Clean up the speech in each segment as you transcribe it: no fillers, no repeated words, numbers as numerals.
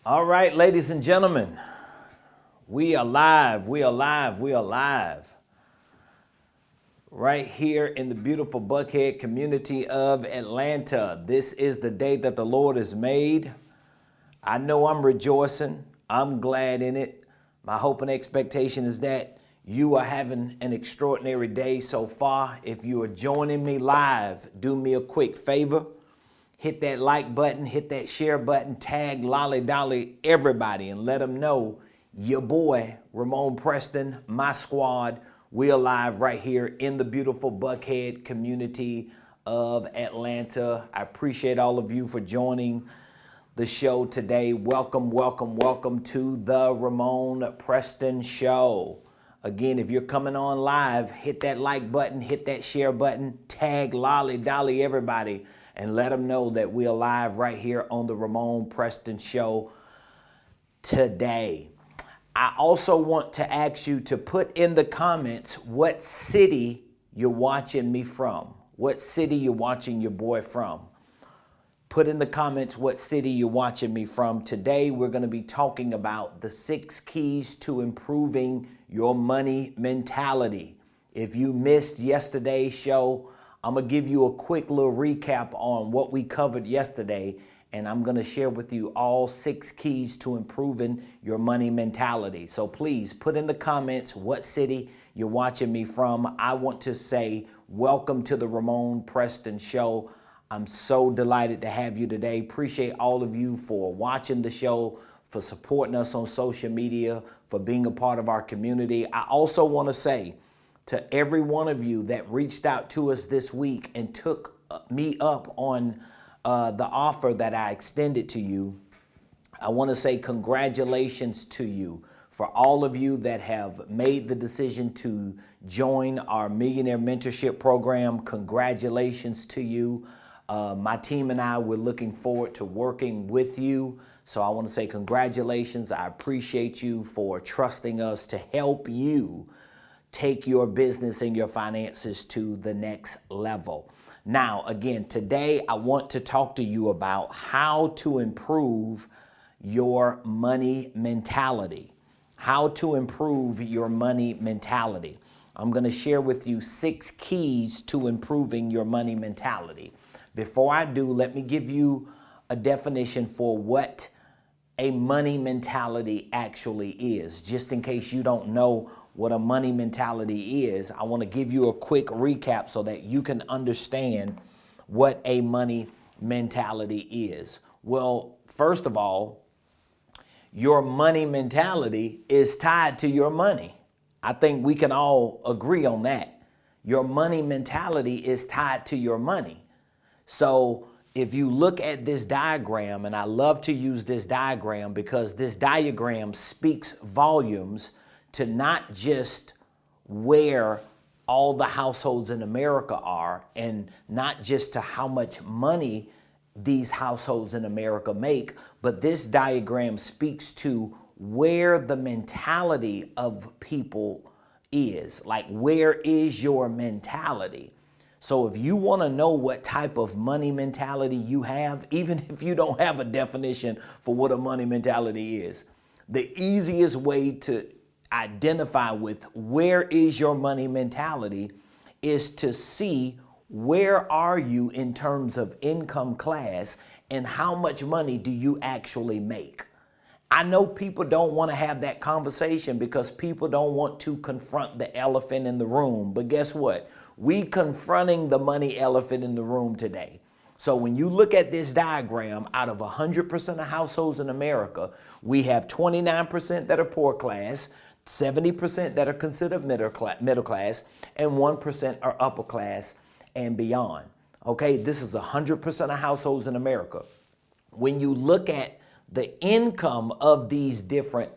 All right, ladies and gentlemen, we are live. We are live. We are live. Right here in the beautiful Buckhead community of Atlanta. This is the day that the Lord has made. I know I'm rejoicing. I'm glad in it. My hope and expectation is that you are having an extraordinary day so far. If you are joining me live, do me a quick favor. Hit that like button, hit that share button, tag Lolly Dolly everybody and let them know your boy, Ramonepreston, my squad, we are live right here in the beautiful Buckhead community of Atlanta. I appreciate all of you for joining the show today. Welcome, welcome, welcome to the Ramonepreston Show. Again, if you're coming on live, hit that like button, hit that share button, tag Lolly Dolly everybody, and let them know that we are live right here on the Ramonepreston Show today. I also want to ask you to put in the comments what city you're watching me from. What city you're watching your boy from. Put in the comments what city you're watching me from. Today, we're going to be talking about the 6 keys to improving your money mentality. If you missed yesterday's show, I'm going to give you a quick little recap on what we covered yesterday, and I'm going to share with you all 6 keys to improving your money mentality. So please put in the comments what city you're watching me from. I want to say welcome to the Ramonepreston Show. I'm so delighted to have you today. Appreciate all of you for watching the show, for supporting us on social media, for being a part of our community. I also want to say to every one of you that reached out to us this week and took me up on the offer that I extended to you, I want to say congratulations to you. For all of you that have made the decision to join our Millionaire Mentorship program, congratulations to you. My team and I, we're looking forward to working with you. So I want to say congratulations. I appreciate you for trusting us to help you take your business and your finances to the next level. Now, again, today I want to talk to you about how to improve your money mentality. How to improve your money mentality. I'm going to share with you 6 keys to improving your money mentality. Before I do, let me give you a definition for what a money mentality actually is. Just in case you don't know what a money mentality is, I want to give you a quick recap so that you can understand what a money mentality is. Well, first of all, your money mentality is tied to your money. I think we can all agree on that. Your money mentality is tied to your money. So if you look at this diagram, and I love to use this diagram because this diagram speaks volumes to not just where all the households in America are and not just to how much money these households in America make, but this diagram speaks to where the mentality of people is. Like, where is your mentality? So if you want to know what type of money mentality you have, even if you don't have a definition for what a money mentality is, the easiest way to identify with where is your money mentality is to see where are you in terms of income class and how much money do you actually make. I know people don't want to have that conversation because people don't want to confront the elephant in the room. But guess what? We confronting the money elephant in the room today. So when you look at this diagram, out of 100% of households in America, we have 29% that are poor class, 70% that are considered middle class, and 1% are upper class and beyond. Okay, this is 100% of households in America. When you look at the income of these different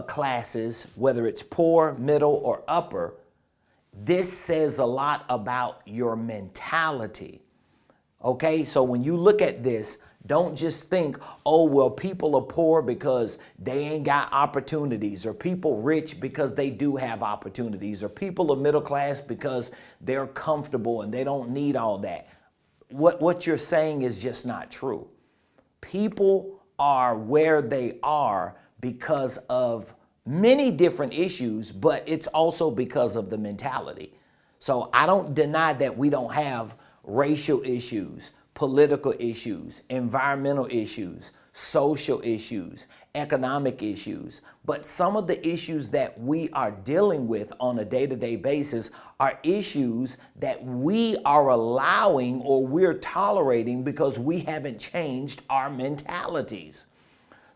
classes, whether it's poor, middle, or upper, this says a lot about your mentality. Okay, so when you look at this, don't just think, oh, well, people are poor because they ain't got opportunities, or people rich because they do have opportunities, or people are middle class because they're comfortable and they don't need all that. What you're saying is just not true. People are where they are because of many different issues, but it's also because of the mentality. So I don't deny that we don't have racial issues, political issues, environmental issues, social issues, economic issues. But some of the issues that we are dealing with on a day-to-day basis are issues that we are allowing or we're tolerating because we haven't changed our mentalities.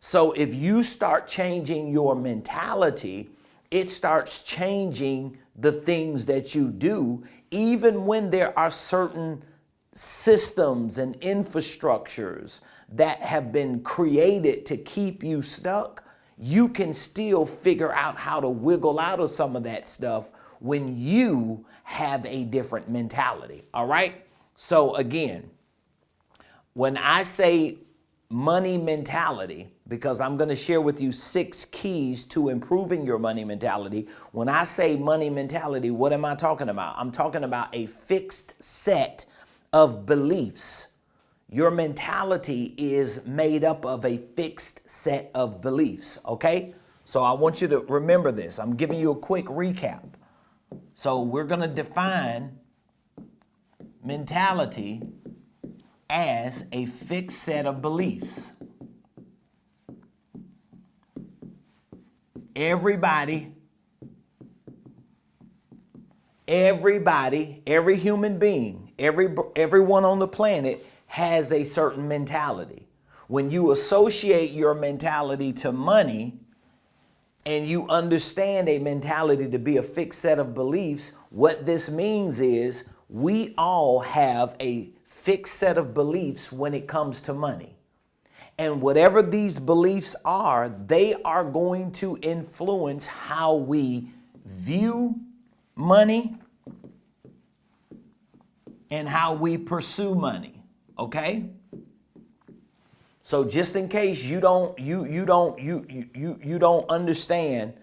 So if you start changing your mentality, it starts changing the things that you do, even when there are certain systems and infrastructures that have been created to keep you stuck. You can still figure out how to wiggle out of some of that stuff when you have a different mentality. All right. So again, when I say money mentality, because I'm going to share with you 6 keys to improving your money mentality. When I say money mentality, what am I talking about? I'm talking about a fixed set of beliefs. Your mentality is made up of a fixed set of beliefs, okay? So I want you to remember this. I'm giving you a quick recap. So we're going to define mentality as a fixed set of beliefs. Every human being, everyone on the planet has a certain mentality. When you associate your mentality to money and you understand a mentality to be a fixed set of beliefs, what this means is we all have a fixed set of beliefs when it comes to money. And whatever these beliefs are, they are going to influence how we view money and how we pursue money. Okay? So just in case you don't understand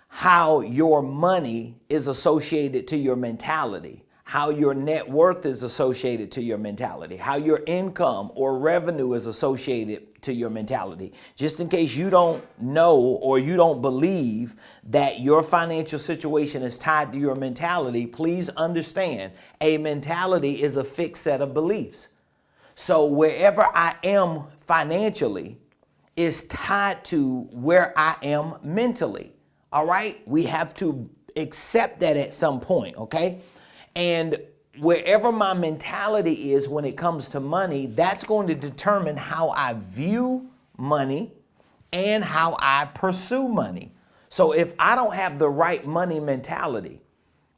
how your money is associated to your mentality, how your net worth is associated to your mentality, how your income or revenue is associated to your mentality. Just in case you don't know or you don't believe that your financial situation is tied to your mentality, please understand a mentality is a fixed set of beliefs. So wherever I am financially is tied to where I am mentally. All right? We have to accept that at some point, okay? And wherever my mentality is when it comes to money, that's going to determine how I view money and how I pursue money. So if I don't have the right money mentality,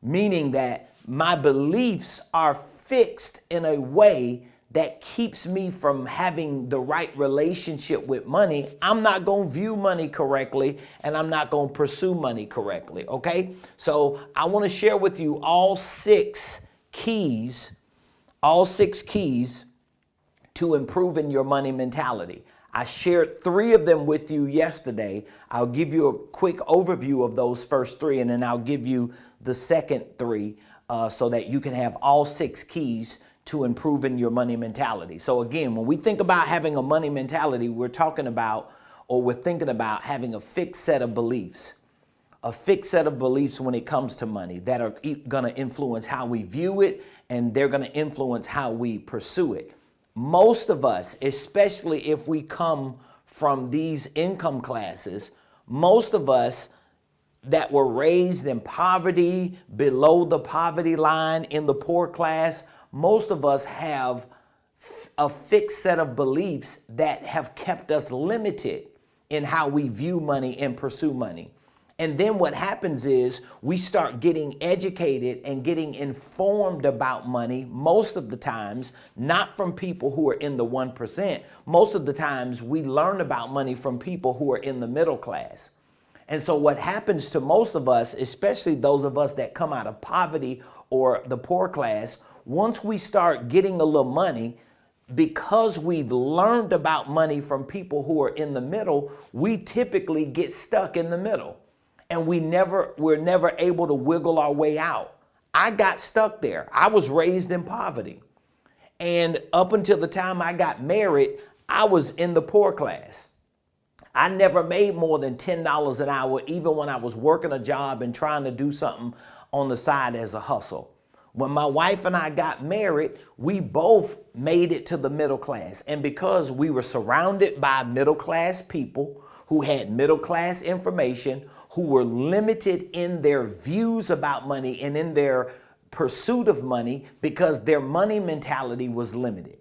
meaning that my beliefs are fixed in a way that keeps me from having the right relationship with money, I'm not going to view money correctly and I'm not going to pursue money correctly, okay? So I want to share with you all six keys to improving your money mentality. I shared 3 of them with you yesterday. I'll give you a quick overview of those first 3, and then I'll give you the second 3 so that you can have all 6 keys to improving your money mentality. So again, when we think about having a money mentality, we're thinking about having a fixed set of beliefs. A fixed set of beliefs when it comes to money that are going to influence how we view it, and they're going to influence how we pursue it. Most of us, especially if we come from these income classes, most of us that were raised in poverty, below the poverty line, in the poor class, most of us have a fixed set of beliefs that have kept us limited in how we view money and pursue money. And then what happens is we start getting educated and getting informed about money most of the times, not from people who are in the 1%. Most of the times we learn about money from people who are in the middle class. And so what happens to most of us, especially those of us that come out of poverty or the poor class, once we start getting a little money, because we've learned about money from people who are in the middle, we typically get stuck in the middle. And we're never able to wiggle our way out. I got stuck there. I was raised in poverty. And up until the time I got married, I was in the poor class. I never made more than $10 an hour, even when I was working a job and trying to do something on the side as a hustle. When my wife and I got married, we both made it to the middle class. And because we were surrounded by middle class people who had middle class information, who were limited in their views about money and in their pursuit of money because their money mentality was limited.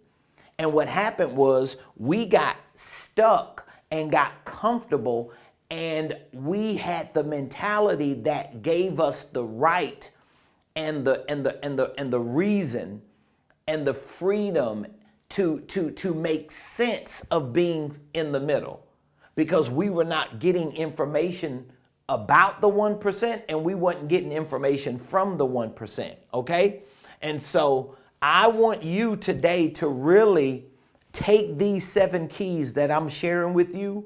And what happened was we got stuck and got comfortable, and we had the mentality that gave us the right and the reason and the freedom to make sense of being in the middle, because we were not getting information about the 1% and we weren't getting information from the 1%, okay? And so I want you today to really take these 7 keys that I'm sharing with you,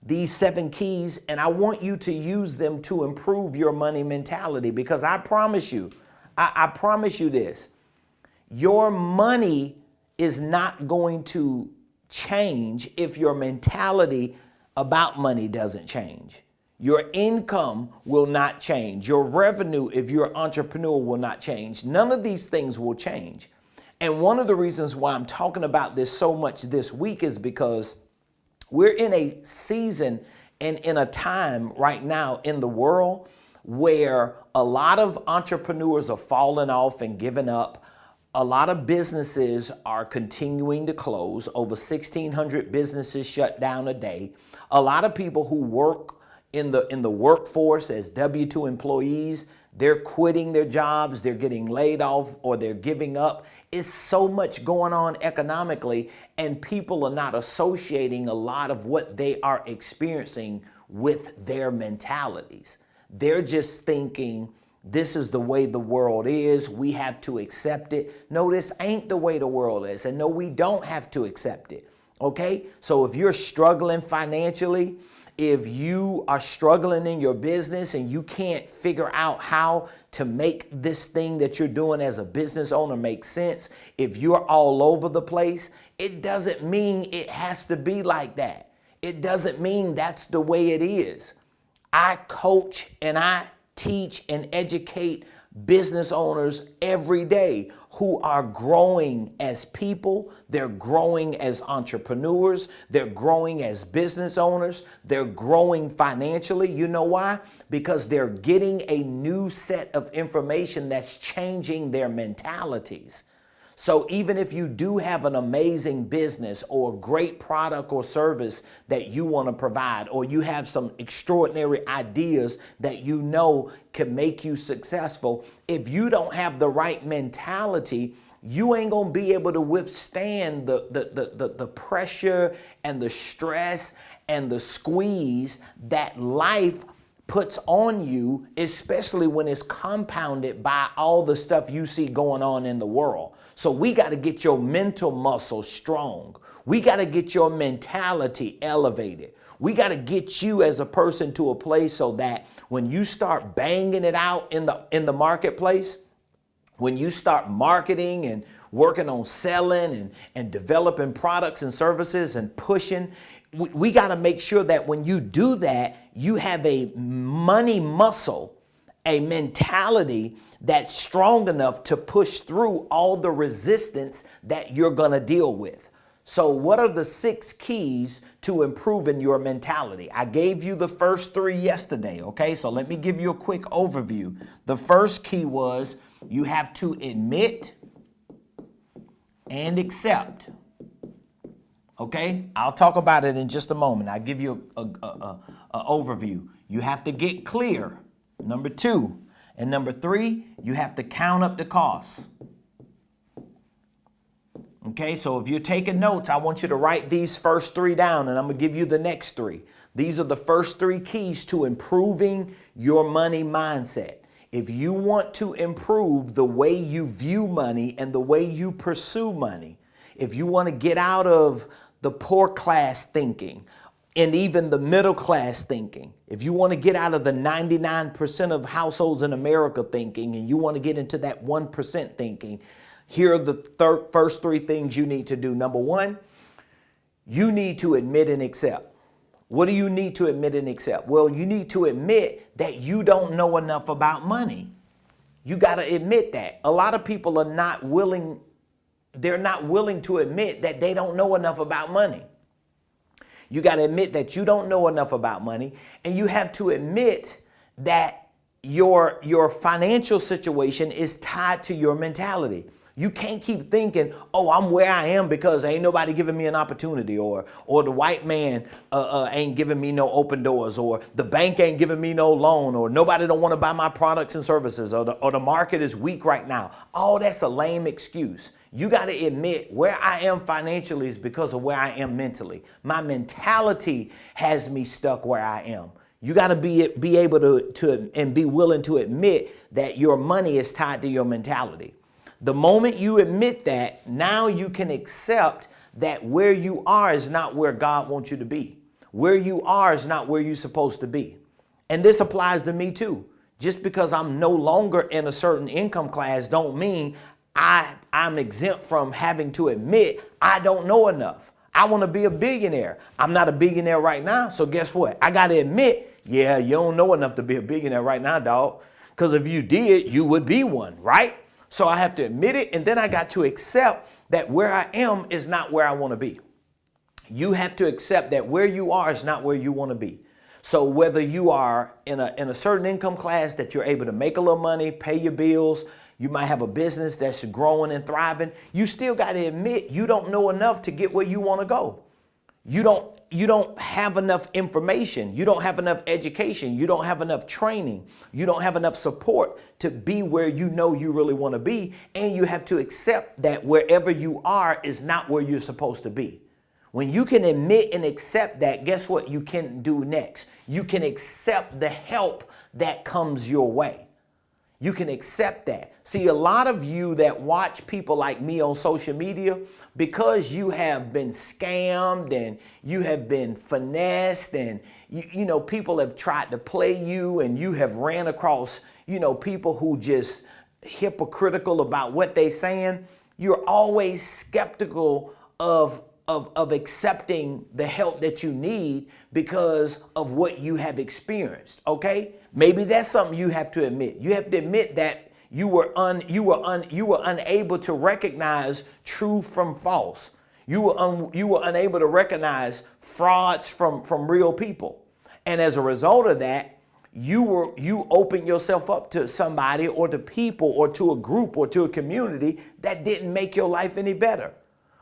these 7 keys, and I want you to use them to improve your money mentality, because I promise you, I promise you this, your money is not going to change if your mentality about money doesn't change. Your income will not change. Your revenue, if you're an entrepreneur, will not change. None of these things will change. And one of the reasons why I'm talking about this so much this week is because we're in a season and in a time right now in the world where a lot of entrepreneurs are falling off and giving up. A lot of businesses are continuing to close. Over 1,600 businesses shut down a day. A lot of people who work in the workforce as W-2 employees, they're quitting their jobs, they're getting laid off, or they're giving up. It's so much going on economically, and people are not associating a lot of what they are experiencing with their mentalities. They're just thinking, this is the way the world is, we have to accept it. No, this ain't the way the world is, and no, we don't have to accept it, okay? So if you're struggling financially, if you are struggling in your business and you can't figure out how to make this thing that you're doing as a business owner make sense, if you're all over the place, it doesn't mean it has to be like that. It doesn't mean that's the way it is. I coach and I teach and educate business owners every day who are growing as people, they're growing as entrepreneurs, they're growing as business owners, they're growing financially. You know why? Because they're getting a new set of information that's changing their mentalities. So even if you do have an amazing business or a great product or service that you want to provide, or you have some extraordinary ideas that you know can make you successful, if you don't have the right mentality, you ain't going to be able to withstand the pressure and the stress and the squeeze that life puts on you, especially when it's compounded by all the stuff you see going on in the world. So we got to get your mental muscle strong. We got to get your mentality elevated. We got to get you as a person to a place so that when you start banging it out in the marketplace, when you start marketing and working on selling and developing products and services and pushing, we got to make sure that when you do that, you have a money muscle, a mentality that's strong enough to push through all the resistance that you're going to deal with. So what are the 6 keys to improving your mentality? I gave you the first 3 yesterday, okay? So let me give you a quick overview. The first key was you have to admit and accept. Okay, I'll talk about it in just a moment. I'll give you an overview. You have to get clear, number 2. And number 3, you have to count up the costs. Okay, so if you're taking notes, I want you to write these first 3 down, and I'm going to give you the next 3. These are the first 3 keys to improving your money mindset. If you want to improve the way you view money and the way you pursue money, if you want to get out of the poor class thinking and even the middle class thinking, if you want to get out of the 99% of households in America thinking and you want to get into that 1% thinking, here are the first 3 things you need to do. Number 1, You need to admit and accept. What do you need to admit and accept? Well, you need to admit that you don't know enough about money. You got to admit that. A lot of people are not willing, they're not willing to admit that they don't know enough about money. You got to admit that you don't know enough about money, and you have to admit that your financial situation is tied to your mentality. You can't keep thinking, oh, I'm where I am because ain't nobody giving me an opportunity, or the white man ain't giving me no open doors, or the bank ain't giving me no loan, or nobody don't want to buy my products and services, or the market is weak right now. All that's a lame excuse. You got to admit where I am financially is because of where I am mentally. My mentality has me stuck where I am. You got to be able to and be willing to admit that your money is tied to your mentality. The moment you admit that, now you can accept that where you are is not where God wants you to be. Where you are is not where you're supposed to be. And this applies to me too. Just because I'm no longer in a certain income class don't mean I'm exempt from having to admit I don't know enough. I want to be a billionaire. I'm not a billionaire right now, so guess what? I got to admit, yeah, you don't know enough to be a billionaire right now, dog. Because if you did, you would be one, right? So I have to admit it, and then I got to accept that where I am is not where I want to be. You have to accept that where you are is not where you want to be. So whether you are in a certain income class that you're able to make a little money, pay your bills, you might have a business that's growing and thriving, you still got to admit you don't know enough to get where you want to go. You don't have enough information. You don't have enough education. You don't have enough training. You don't have enough support to be where you know you really want to be. And you have to accept that wherever you are is not where you're supposed to be. When you can admit and accept that, guess what you can do next? You can accept the help that comes your way. You can accept that. See, a lot of you that watch people like me on social media, because you have been scammed and you have been finessed, and you know, people have tried to play you, and you have ran across, you know, people who just hypocritical about what they saying, you're always skeptical of accepting the help that you need because of what you have experienced. Okay, maybe that's something you have to admit. You have to admit that you were unable to recognize true from false. You were unable to recognize frauds from real people, and as a result of that, you opened yourself up to somebody or to people or to a group or to a community that didn't make your life any better.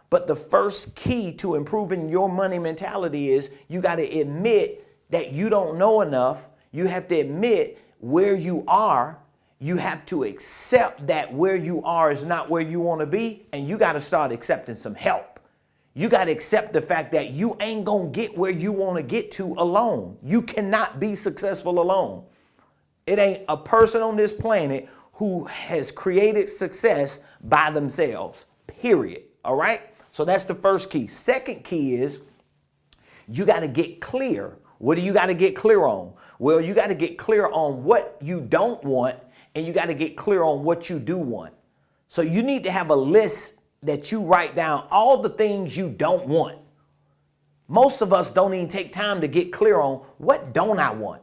But the first key to improving your money mentality is you got to admit that you don't know enough. You have to admit where you are. You have to accept that where you are is not where you want to be. And you got to start accepting some help. You got to accept the fact that you ain't going to get where you want to get to alone. You cannot be successful alone. It ain't a person on this planet who has created success by themselves, period. All right? So that's the first key. Second key is you got to get clear. What do you got to get clear on? Well, you got to get clear on what you don't want, and you got to get clear on what you do want. So you need to have a list that you write down all the things you don't want. Most of us don't even take time to get clear on what don't I want.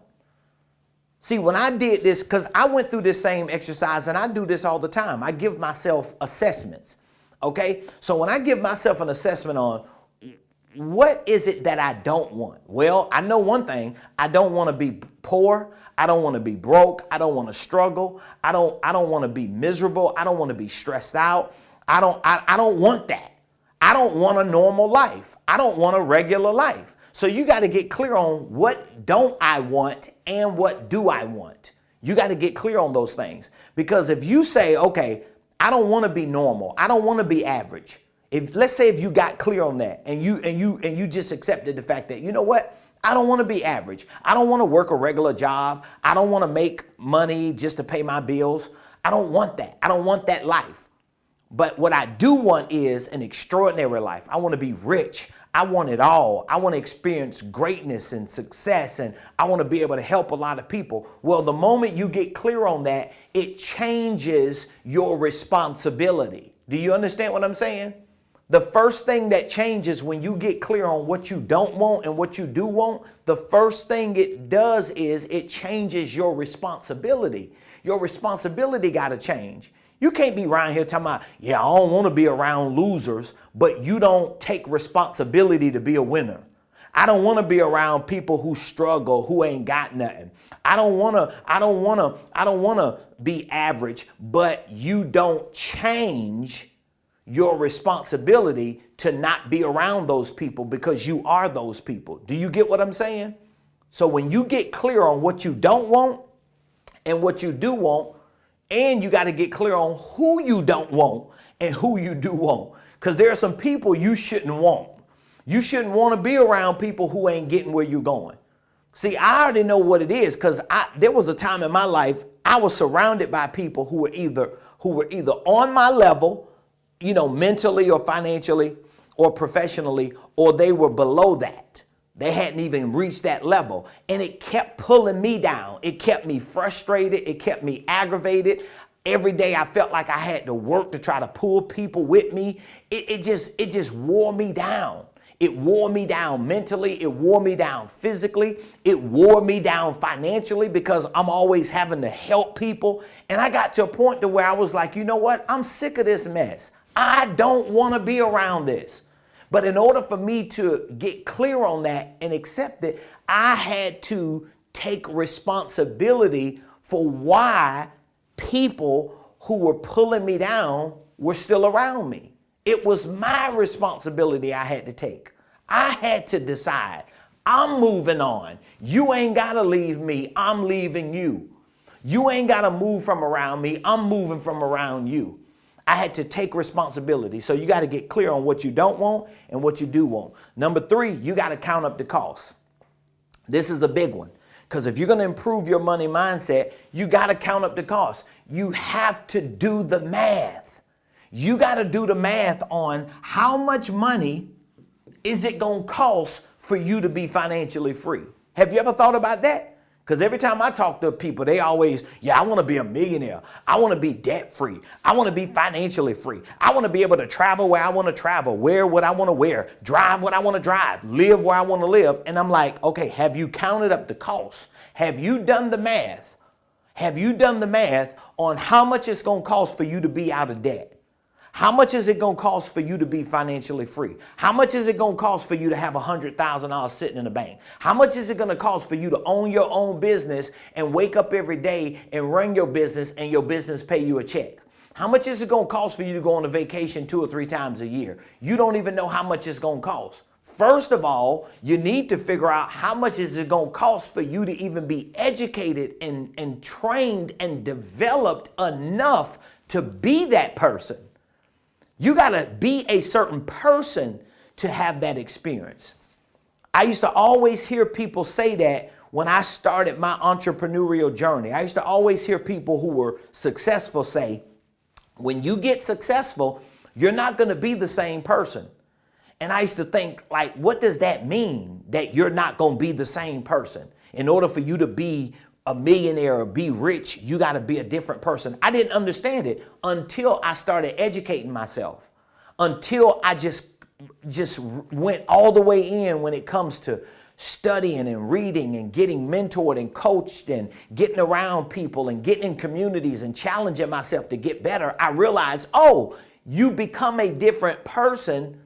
See, when I did this, because I went through this same exercise, and I do this all the time. I give myself assessments. Okay, so when I give myself an assessment on what is it that I don't want? Well, I know one thing. I don't want to be poor. I don't want to be broke. I don't want to struggle. I don't want to be miserable. I don't want to be stressed out. I don't want that. I don't want a normal life. I don't want a regular life. So you got to get clear on what don't I want and what do I want. You got to get clear on those things, because if you say, okay, I don't want to be normal, I don't want to be average. Let's say if you got clear on that and you just accepted the fact that, you know what, I don't want to be average. I don't want to work a regular job. I don't want to make money just to pay my bills. I don't want that. I don't want that life. But what I do want is an extraordinary life. I want to be rich. I want it all. I want to experience greatness and success, and I want to be able to help a lot of people. Well, the moment you get clear on that, it changes your responsibility. Do you understand what I'm saying? The first thing that changes when you get clear on what you don't want and what you do want, the first thing it does is it changes your responsibility. Your responsibility got to change. You can't be around here talking about, yeah, I don't want to be around losers, but you don't take responsibility to be a winner. I don't want to be around people who struggle, who ain't got nothing. I don't want to be average, but you don't change your responsibility to not be around those people because you are those people. Do you get what I'm saying? So when you get clear on what you don't want and what you do want, and you got to get clear on who you don't want and who you do want, because there are some people you shouldn't want. You shouldn't want to be around people who ain't getting where you're going. See, I already know what it is, because there was a time in my life I was surrounded by people who were either on my level, mentally or financially or professionally, or they were below that. They hadn't even reached that level. And it kept pulling me down. It kept me frustrated. It kept me aggravated. Every day I felt like I had to work to try to pull people with me. It just wore me down. It wore me down mentally. It wore me down physically. It wore me down financially because I'm always having to help people. And I got to a point to where I was like, you know what? I'm sick of this mess. I don't want to be around this. But in order for me to get clear on that and accept it, I had to take responsibility for why people who were pulling me down were still around me. It was my responsibility I had to take. I had to decide, I'm moving on. You ain't got to leave me. I'm leaving you. You ain't got to move from around me. I'm moving from around you. I had to take responsibility. So you got to get clear on what you don't want and what you do want. Number 3, you got to count up the costs. This is a big one, because if you're going to improve your money mindset, you got to count up the costs. You have to do the math. You got to do the math on how much money is it going to cost for you to be financially free. Have you ever thought about that? Because every time I talk to people, they always, I want to be a millionaire. I want to be debt free. I want to be financially free. I want to be able to travel where I want to travel, wear what I want to wear, drive what I want to drive, live where I want to live. And I'm like, okay, have you counted up the costs? Have you done the math? Have you done the math on how much it's going to cost for you to be out of debt? How much is it going to cost for you to be financially free? How much is it going to cost for you to have $100,000 sitting in the bank? How much is it going to cost for you to own your own business and wake up every day and run your business and your business pay you a check? How much is it going to cost for you to go on a vacation 2 or 3 times a year? You don't even know how much it's going to cost. First of all, you need to figure out how much is it going to cost for you to even be educated and trained and developed enough to be that person. You got to be a certain person to have that experience. I used to always hear people say that when I started my entrepreneurial journey. I used to always hear people who were successful say, when you get successful, you're not going to be the same person. And I used to think, like, what does that mean, that you're not going to be the same person? In order for you to be a millionaire or be rich, you got to be a different person. I didn't understand it until I started educating myself, until I just went all the way in when it comes to studying and reading and getting mentored and coached and getting around people and getting in communities and challenging myself to get better. I realized, you become a different person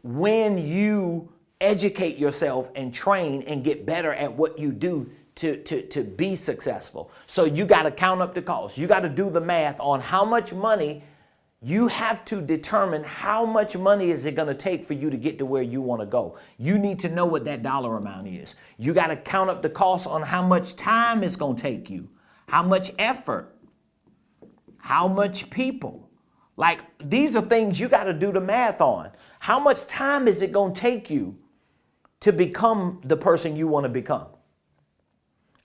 when you educate yourself and train and get better at what you do to be successful. So you got to count up the costs. You got to do the math on how much money. You have to determine how much money is it going to take for you to get to where you want to go. You need to know what that dollar amount is. You got to count up the costs on how much time it's going to take you, how much effort, how much people. Like, these are things you got to do the math on. How much time is it going to take you to become the person you want to become?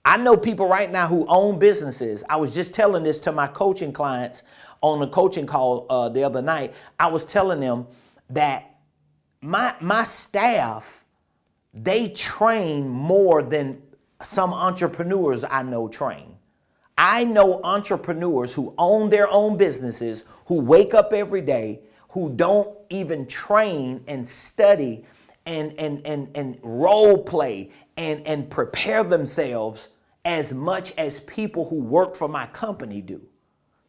I know people right now who own businesses. I was just telling this to my coaching clients on a coaching call the other night. I was telling them that my staff, they train more than some entrepreneurs I know train. I know entrepreneurs who own their own businesses, who wake up every day, who don't even train and study and role play and prepare themselves as much as people who work for my company do.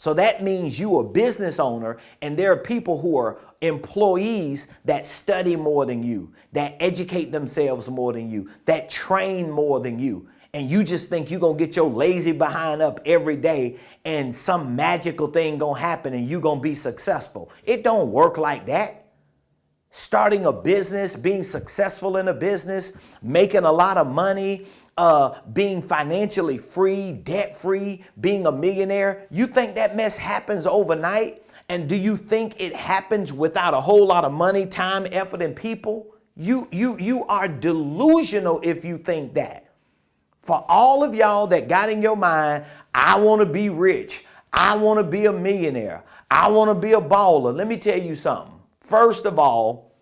So that means you are a business owner and there are people who are employees that study more than you, that educate themselves more than you, that train more than you. And you just think you're going to get your lazy behind up every day and some magical thing going to happen and you're going to be successful. It don't work like that. Starting a business, being successful in a business, making a lot of money, being financially free, debt free, being a millionaire. You think that mess happens overnight? And do you think it happens without a whole lot of money, time, effort, and people? You are delusional if you think that. For all of y'all that got in your mind, I want to be rich. I want to be a millionaire. I want to be a baller. Let me tell you something. First of all,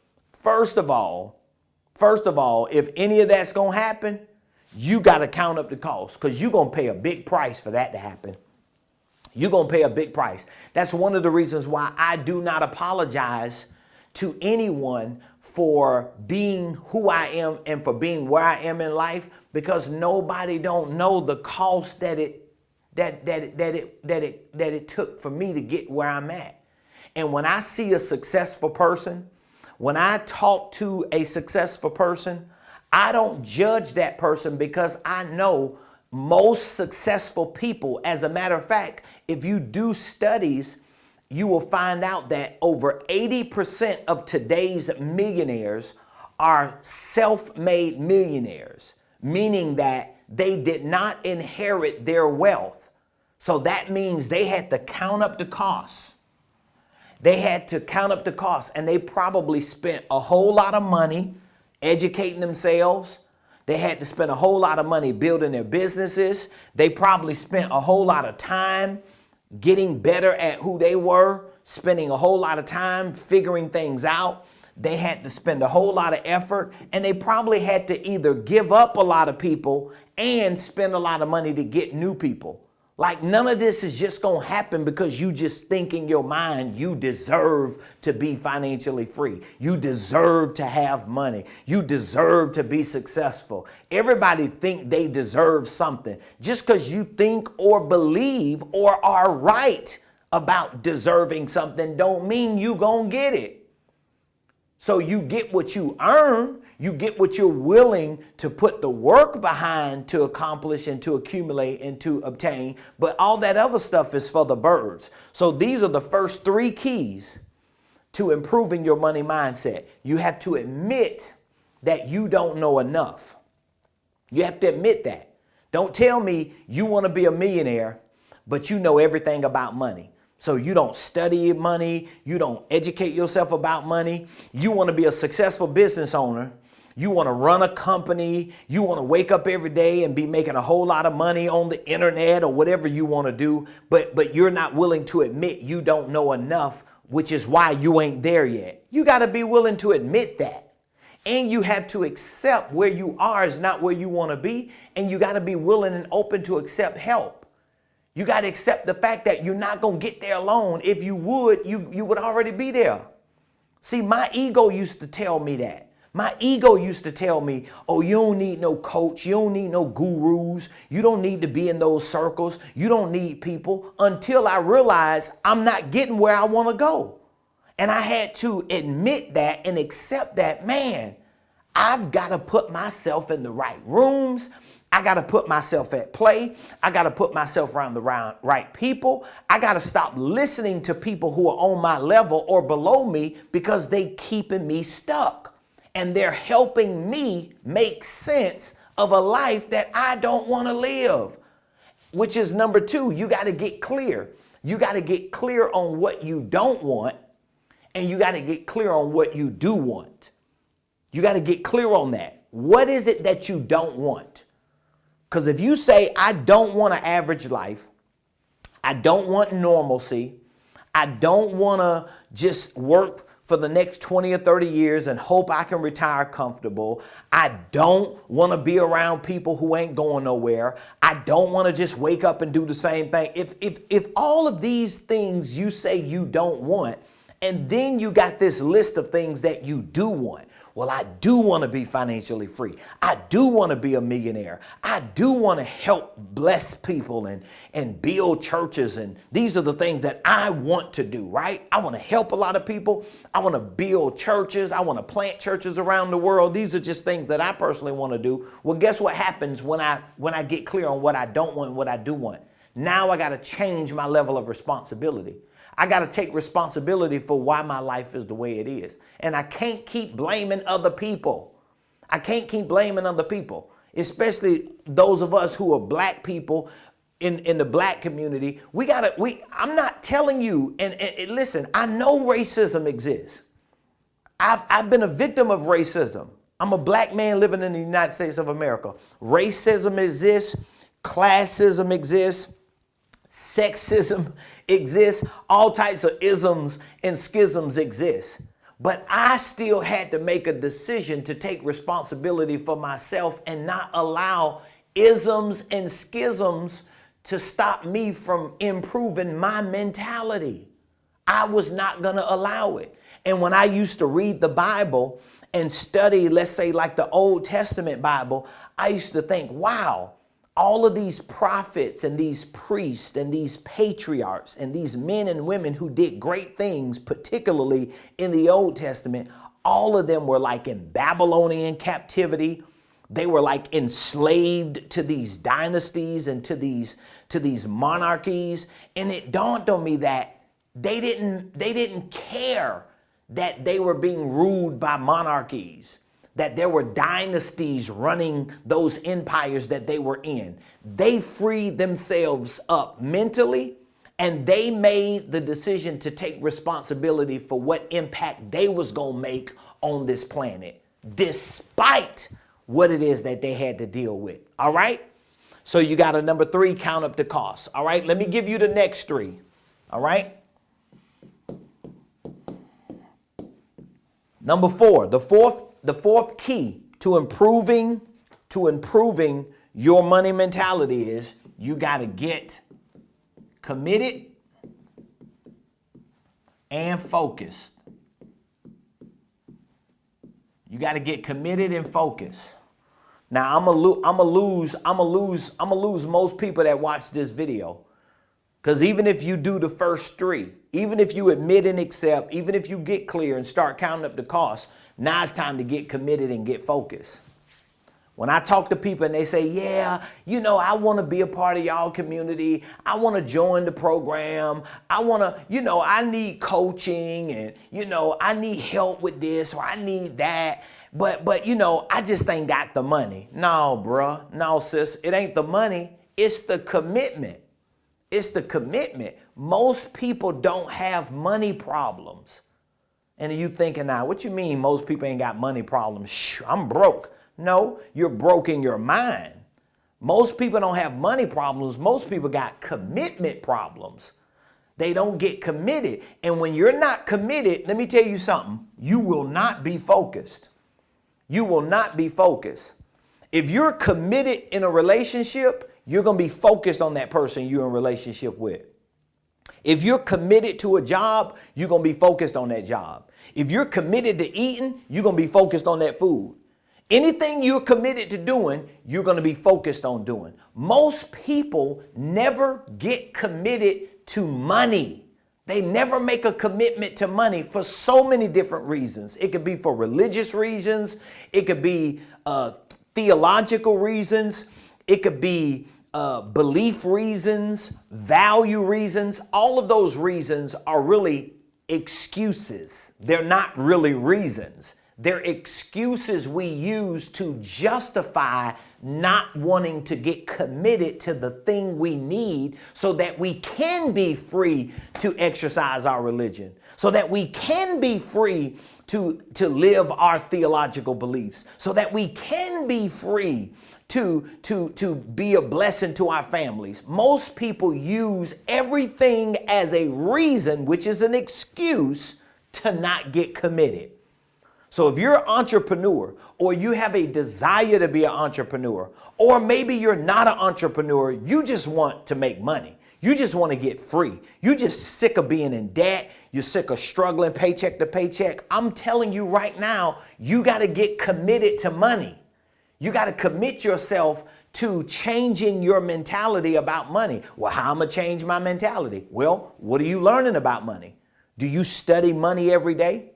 if any of that's going to happen, you got to count up the cost because you're going to pay a big price for that to happen. You're going to pay a big price. That's one of the reasons why I do not apologize to anyone for being who I am and for being where I am in life, because nobody don't know the cost that it took for me to get where I'm at. And when I see a successful person, when I talk to a successful person, I don't judge that person because I know most successful people, as a matter of fact, if you do studies, you will find out that over 80% of today's millionaires are self-made millionaires, meaning that they did not inherit their wealth. So that means they had to count up the costs. They had to count up the costs, and they probably spent a whole lot of money educating themselves. They had to spend a whole lot of money building their businesses. They probably spent a whole lot of time getting better at who they were, spending a whole lot of time figuring things out. They had to spend a whole lot of effort, and they probably had to either give up a lot of people and spend a lot of money to get new people. Like, none of this is just going to happen because you just think in your mind you deserve to be financially free. You deserve to have money. You deserve to be successful. Everybody think they deserve something. Just because you think or believe or are right about deserving something don't mean you going to get it. So you get what you earn, you get what you're willing to put the work behind to accomplish and to accumulate and to obtain, but all that other stuff is for the birds. So these are the first 3 keys to improving your money mindset. You have to admit that you don't know enough. You have to admit that. Don't tell me you want to be a millionaire, but you know everything about money. So you don't study money, you don't educate yourself about money. You want to be a successful business owner. You want to run a company. You want to wake up every day and be making a whole lot of money on the internet or whatever you want to do. But you're not willing to admit you don't know enough, which is why you ain't there yet. You got to be willing to admit that. And you have to accept where you are is not where you want to be. And you got to be willing and open to accept help. You got to accept the fact that you're not going to get there alone. If you would, you would already be there. See, my ego used to tell me that. My ego used to tell me, oh, you don't need no coach. You don't need no gurus. You don't need to be in those circles. You don't need people, until I realized I'm not getting where I want to go. And I had to admit that and accept that, man, I've got to put myself in the right rooms. I got to put myself at play. I got to put myself around the right people. I got to stop listening to people who are on my level or below me because they keeping me stuck. And they're helping me make sense of a life that I don't want to live. Which is number 2, you got to get clear. You got to get clear on what you don't want, and you got to get clear on what you do want. You got to get clear on that. What is it that you don't want? Because if you say, I don't want an average life, I don't want normalcy, I don't want to just work for the next 20 or 30 years and hope I can retire comfortable, I don't want to be around people who ain't going nowhere, I don't want to just wake up and do the same thing. If all of these things you say you don't want, And then you got this list of things that you do want. Well, I do want to be financially free. I do want to be a millionaire. I do want to help bless people and build churches. And these are the things that I want to do, right? I want to help a lot of people. I want to build churches. I want to plant churches around the world. These are just things that I personally want to do. Well, guess what happens when I get clear on what I don't want and what I do want? Now I got to change my level of responsibility. I got to take responsibility for why my life is the way it is. And I can't keep blaming other people. I can't keep blaming other people, especially those of us who are black people in the black community. I'm not telling you, and listen, I know racism exists. I've been a victim of racism. I'm a black man living in the United States of America. Racism exists, classism exists, sexism exists, all types of isms and schisms exist. But I still had to make a decision to take responsibility for myself and not allow isms and schisms to stop me from improving my mentality. I was not going to allow it. And when I used to read the Bible and study, let's say like the Old Testament Bible, I used to think, wow, all of these prophets and these priests and these patriarchs and these men and women who did great things, particularly in the Old Testament, all of them were like in Babylonian captivity. They were like enslaved to these dynasties and to these monarchies. And it dawned on me that they didn't care that they were being ruled by monarchies, that there were dynasties running those empires that they were in. They freed themselves up mentally, and they made the decision to take responsibility for what impact they was gonna make on this planet, despite what it is that they had to deal with, all right? So you got a number 3, count up the costs, all right? Let me give you the next 3, all right? Number 4, the fourth key to improving your money mentality is you got to get committed and focused. You got to get committed and focused. Now I'm gonna lose most people that watch this video. Because even if you do the first 3, even if you admit and accept, even if you get clear and start counting up the costs, now it's time to get committed and get focused. When I talk to people and they say, yeah, I want to be a part of y'all community. I want to join the program. I want to, I need coaching and, I need help with this or I need that. But I just ain't got the money. No, bruh. No, sis. It ain't the money. It's the commitment. It's the commitment. Most people don't have money problems. And you thinking now, what you mean most people ain't got money problems? Shh, I'm broke. No, you're broke in your mind. Most people don't have money problems. Most people got commitment problems. They don't get committed. And when you're not committed, let me tell you something, you will not be focused. You will not be focused. If you're committed in a relationship, you're going to be focused on that person you're in a relationship with. If you're committed to a job, you're going to be focused on that job. If you're committed to eating, you're going to be focused on that food. Anything you're committed to doing, you're going to be focused on doing. Most people never get committed to money. They never make a commitment to money for so many different reasons. It could be for religious reasons. It could be theological reasons. It could be belief reasons, value reasons. All of those reasons are really excuses. They're not really reasons. They're excuses we use to justify not wanting to get committed to the thing we need so that we can be free to exercise our religion, so that we can be free to live our theological beliefs, so that we can be free to be a blessing to our families. Most people use everything as a reason, which is an excuse to not get committed. So if you're an entrepreneur, or you have a desire to be an entrepreneur, or maybe you're not an entrepreneur, you just want to make money. You just want to get free. You're just sick of being in debt. You're sick of struggling paycheck to paycheck. I'm telling you right now, you got to get committed to money. You got to commit yourself to changing your mentality about money. Well, how am I going to change my mentality? Well, what are you learning about money? Do you study money every day?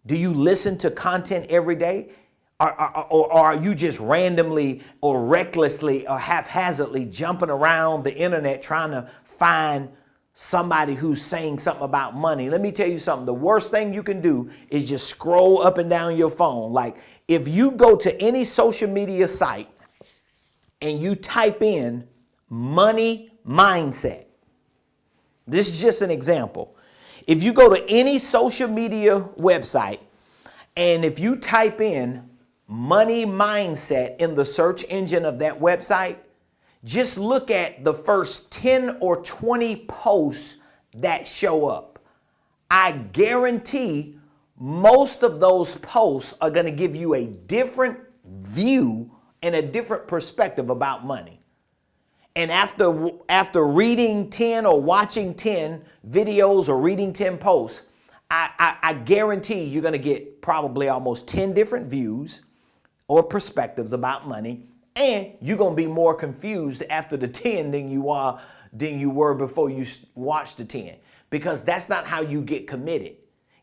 Do you listen to content every day? Or are you just randomly or recklessly or haphazardly jumping around the internet trying to find somebody who's saying something about money? Let me tell you something. The worst thing you can do is just scroll up and down your phone. Like if you go to any social media site and you type in money mindset, this is just an example. If you go to any social media website and if you type in money mindset in the search engine of that website, just look at the first 10 or 20 posts that show up. I guarantee most of those posts are going to give you a different view and a different perspective about money. And after reading 10 or watching 10 videos or reading 10 posts, I guarantee you're going to get probably almost 10 different views or perspectives about money, and you're going to be more confused after the 10 than you were before you watched the 10, because that's not how you get committed.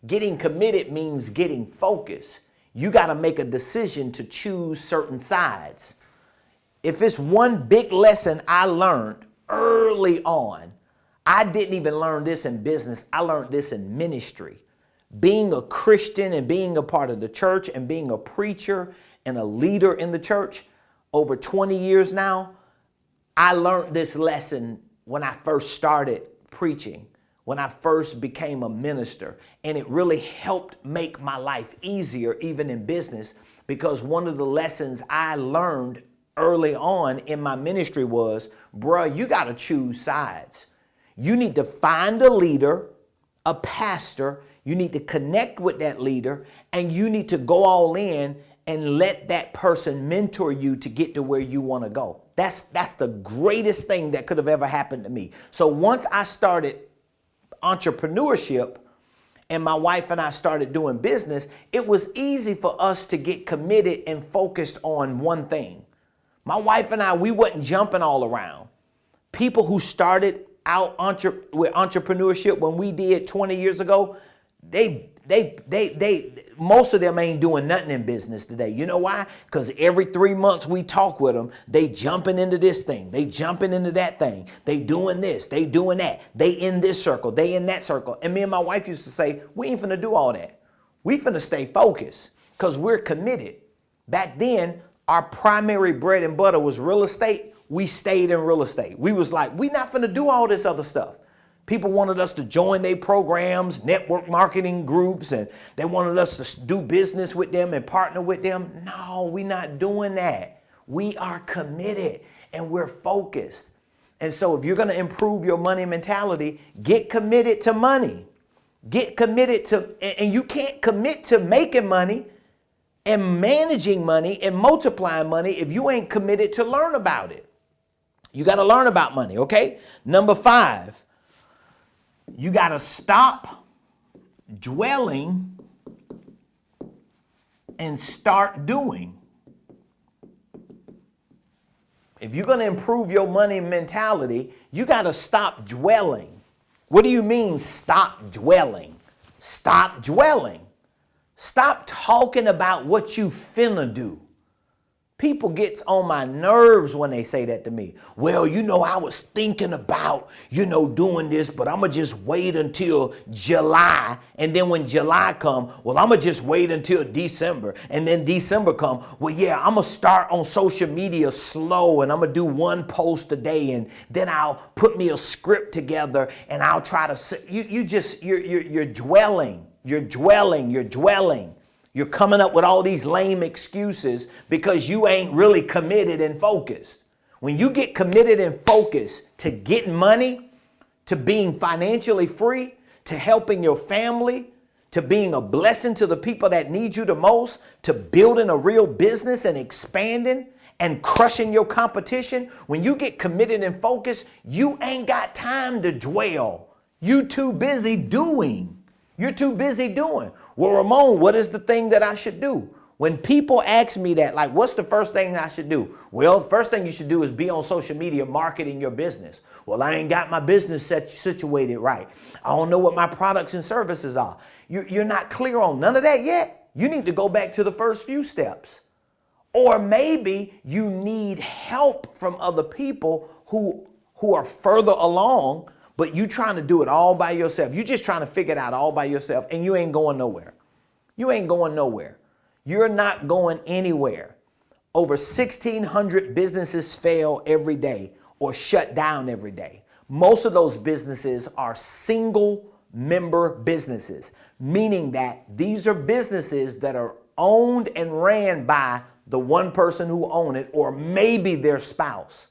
Getting committed means getting focused. You got to make a decision to choose certain sides. If it's one big lesson I learned early on, I didn't even learn this in business. I learned this in ministry. Being a Christian and being a part of the church and being a preacher and a leader in the church over 20 years now, I learned this lesson when I first started preaching, when I first became a minister. And it really helped make my life easier, even in business, because one of the lessons I learned early on in my ministry was, bruh, you got to choose sides. You need to find a leader, a pastor. You need to connect with that leader, and you need to go all in and let that person mentor you to get to where you want to go. That's the greatest thing that could have ever happened to me. So once I started entrepreneurship and my wife and I started doing business, it was easy for us to get committed and focused on one thing. My wife and I, we wasn't jumping all around. People who started out with entrepreneurship when we did 20 years ago, most of them ain't doing nothing in business today. You know why? Because every 3 months we talk with them, they jumping into this thing, they jumping into that thing, they doing this, they doing that, they in this circle, they in that circle. And me and my wife used to say, we ain't finna do all that. We finna stay focused because we're committed. Back then, our primary bread and butter was real estate. We stayed in real estate. We was like, we not finna do all this other stuff. People wanted us to join their programs, network marketing groups, and they wanted us to do business with them and partner with them. No, we're not doing that. We are committed and we're focused. And so if you're going to improve your money mentality, get committed to money. Get committed to, and you can't commit to making money and managing money and multiplying money if you ain't committed to learn about it. You got to learn about money, okay? Number 5. You got to stop dwelling and start doing. If you're going to improve your money mentality, you got to stop dwelling. What do you mean stop dwelling? Stop dwelling. Stop talking about what you finna do. People gets on my nerves when they say that to me. Well, I was thinking about, doing this, but I'm going to just wait until July. And then when July come, well, I'm going to just wait until December. And then December come, well, yeah, I'm going to start on social media slow and I'm going to do 1 post a day. And then I'll put me a script together and I'll try to, you're dwelling. You're dwelling. You're coming up with all these lame excuses because you ain't really committed and focused. When you get committed and focused to getting money, to being financially free, to helping your family, to being a blessing to the people that need you the most, to building a real business and expanding and crushing your competition, when you get committed and focused, you ain't got time to dwell. You too busy doing. You're too busy doing. Well, Ramon, what is the thing that I should do? When people ask me that, like, what's the first thing I should do? Well, the first thing you should do is be on social media marketing your business. Well, I ain't got my business situated right. I don't know what my products and services are. You're not clear on none of that yet. You need to go back to the first few steps. Or maybe you need help from other people who are further along, but you trying to do it all by yourself. You're just trying to figure it out all by yourself, and you ain't going nowhere. You ain't going nowhere. You're not going anywhere. Over 1,600 businesses fail every day or shut down every day. Most of those businesses are single member businesses, meaning that these are businesses that are owned and ran by the one person who owns it, or maybe their spouse,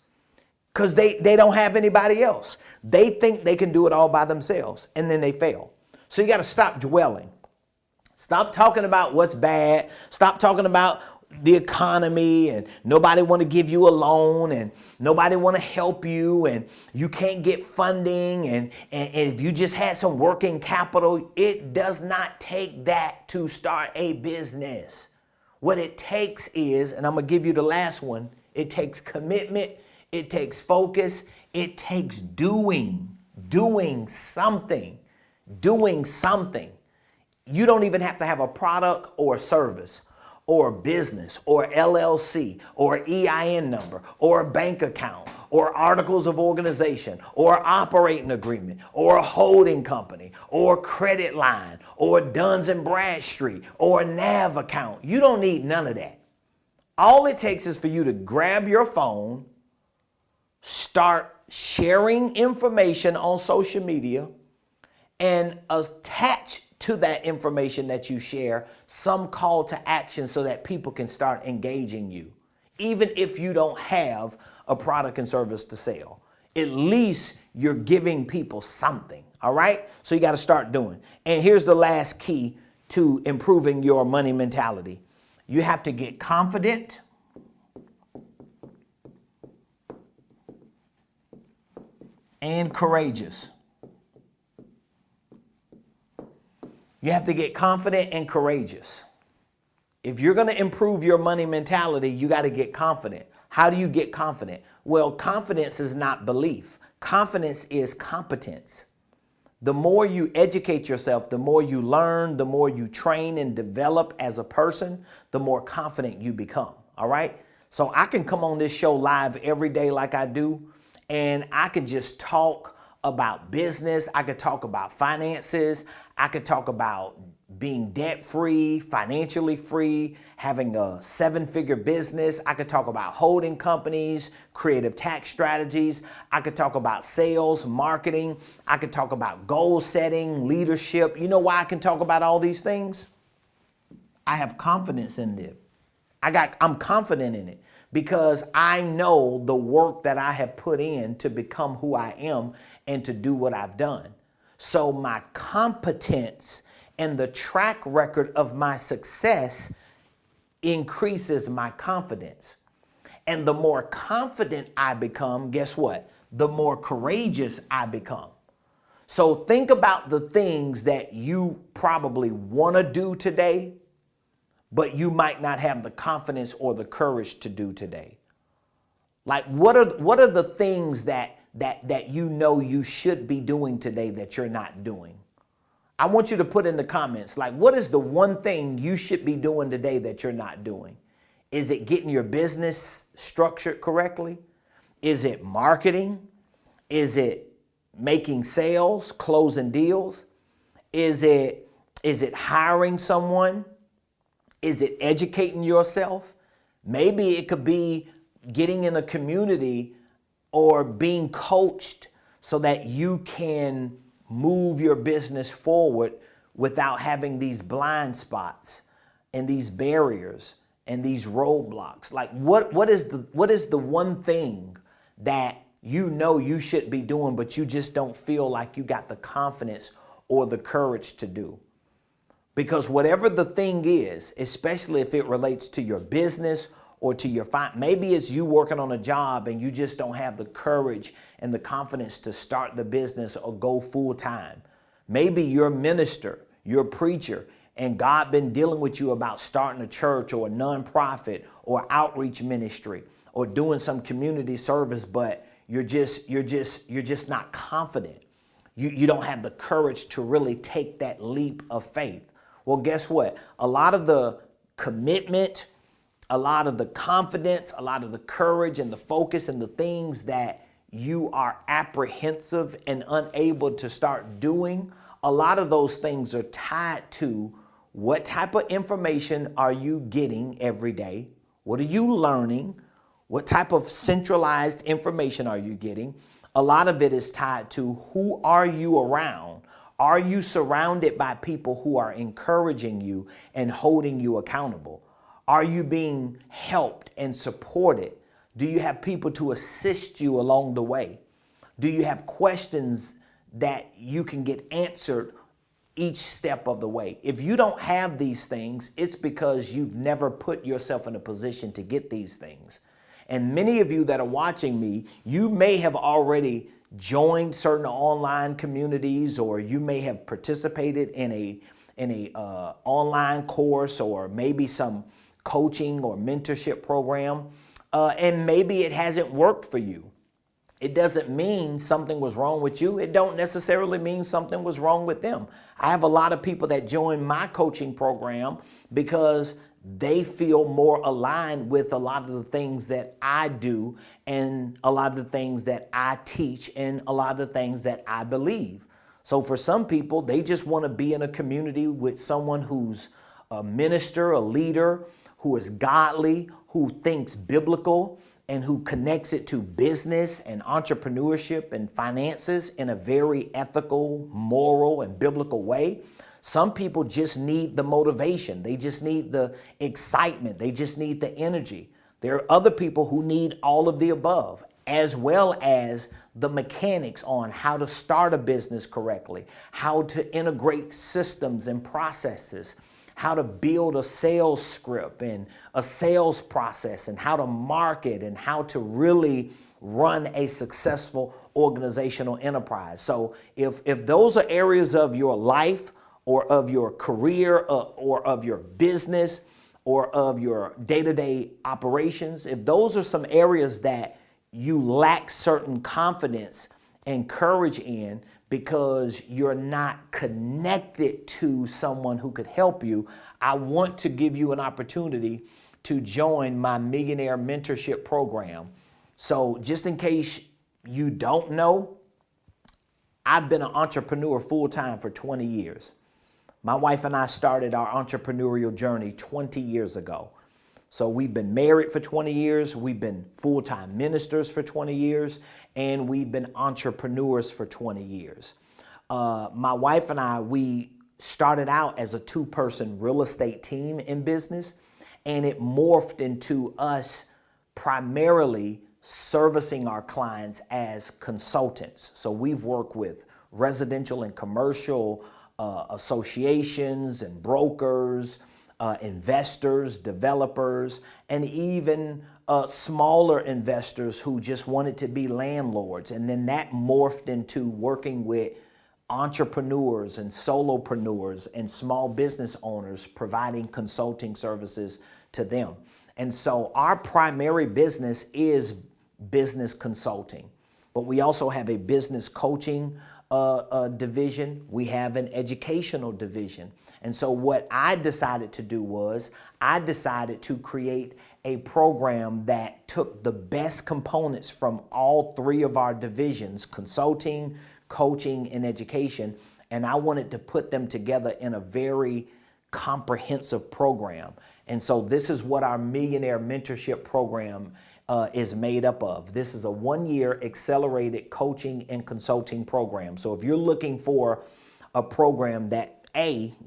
because they don't have anybody else. They think they can do it all by themselves, and then they fail. So you got to stop dwelling. Stop talking about what's bad. Stop talking about the economy and nobody want to give you a loan and nobody want to help you and you can't get funding and if you just had some working capital. It does not take that to start a business. What it takes is, and I'm going to give you the last one, it takes commitment, it takes focus, it takes doing something. You don't even have to have a product or a service or a business or LLC or EIN number or a bank account or articles of organization or operating agreement or a holding company or credit line or Duns and Bradstreet or a NAV account. You don't need none of that. All it takes is for you to grab your phone, start sharing information on social media, and attach to that information that you share some call to action so that people can start engaging you. Even if you don't have a product and service to sell, at least you're giving people something, all right? So you got to start doing. And here's the last key to improving your money mentality. You have to get confident and courageous. You have to get confident and courageous. If you're going to improve your money mentality, you got to get confident. How do you get confident? Well, confidence is not belief. Confidence is competence. The more you educate yourself, the more you learn, the more you train and develop as a person, the more confident you become. All right? So I can come on this show live every day like I do, and I can just talk about business. I could talk about finances. I could talk about being debt-free, financially free, having a 7-figure business. I could talk about holding companies, creative tax strategies. I could talk about sales, marketing. I could talk about goal setting, leadership. You know why I can talk about all these things? I have confidence in them. I'm confident in it because I know the work that I have put in to become who I am and to do what I've done. So my competence and the track record of my success increases my confidence. And the more confident I become, guess what? The more courageous I become. So think about the things that you probably want to do today, but you might not have the confidence or the courage to do today. Like what are the things that you know you should be doing today that you're not doing? I want you to put in the comments, like, what is the one thing you should be doing today that you're not doing? Is it getting your business structured correctly? Is it marketing? Is it making sales, closing deals? Is it hiring someone? Is it educating yourself? Maybe it could be getting in a community or being coached so that you can move your business forward without having these blind spots and these barriers and these roadblocks. Like what is the one thing that you know you should be doing, but you just don't feel like you got the confidence or the courage to do? Because whatever the thing is, especially if it relates to your business or to your maybe it's you working on a job and you just don't have the courage and the confidence to start the business or go full time. Maybe you're a minister, you're a preacher, and God been dealing with you about starting a church or a nonprofit or outreach ministry or doing some community service, but you're just not confident. You don't have the courage to really take that leap of faith. Well, guess what? A lot of the commitment, a lot of the confidence, a lot of the courage and the focus and the things that you are apprehensive and unable to start doing, a lot of those things are tied to what type of information are you getting every day? What are you learning? What type of centralized information are you getting? A lot of it is tied to who are you around? Are you surrounded by people who are encouraging you and holding you accountable? Are you being helped and supported? Do you have people to assist you along the way? Do you have questions that you can get answered each step of the way? If you don't have these things, it's because you've never put yourself in a position to get these things. And many of you that are watching me, you may have already joined certain online communities, or you may have participated in a online course, or maybe some coaching or mentorship program, and maybe it hasn't worked for you. It doesn't mean something was wrong with you. It don't necessarily mean something was wrong with them. I have a lot of people that join my coaching program because they feel more aligned with a lot of the things that I do and a lot of the things that I teach and a lot of the things that I believe. So for some people, they just want to be in a community with someone who's a minister, a leader, who is godly, who thinks biblical, and who connects it to business and entrepreneurship and finances in a very ethical, moral, and biblical way. Some people just need the motivation. They just need the excitement. They just need the energy. There are other people who need all of the above, as well as the mechanics on how to start a business correctly, how to integrate systems and processes, how to build a sales script and a sales process, and how to market and how to really run a successful organizational enterprise. So if those are areas of your life or of your career or of your business or of your day-to-day operations, if those are some areas that you lack certain confidence and courage in because you're not connected to someone who could help you, I want to give you an opportunity to join my Millionaire Mentorship program. So just in case you don't know, I've been an entrepreneur full-time for 20 years. My wife and I started our entrepreneurial journey 20 years ago. So we've been married for 20 years, we've been full-time ministers for 20 years, and we've been entrepreneurs for 20 years. My wife and I, we started out as a two-person real estate team in business, and it morphed into us primarily servicing our clients as consultants. So we've worked with residential and commercial associations and brokers, investors, developers, and even smaller investors who just wanted to be landlords. And then that morphed into working with entrepreneurs and solopreneurs and small business owners, providing consulting services to them. And so our primary business is business consulting, but we also have a business coaching division. We have an educational division. And so what I decided to do was I decided to create a program that took the best components from all three of our divisions, consulting, coaching, and education, and I wanted to put them together in a very comprehensive program. And so this is what our Millionaire Mentorship program is made up of. This is a one-year accelerated coaching and consulting program. So if you're looking for a program that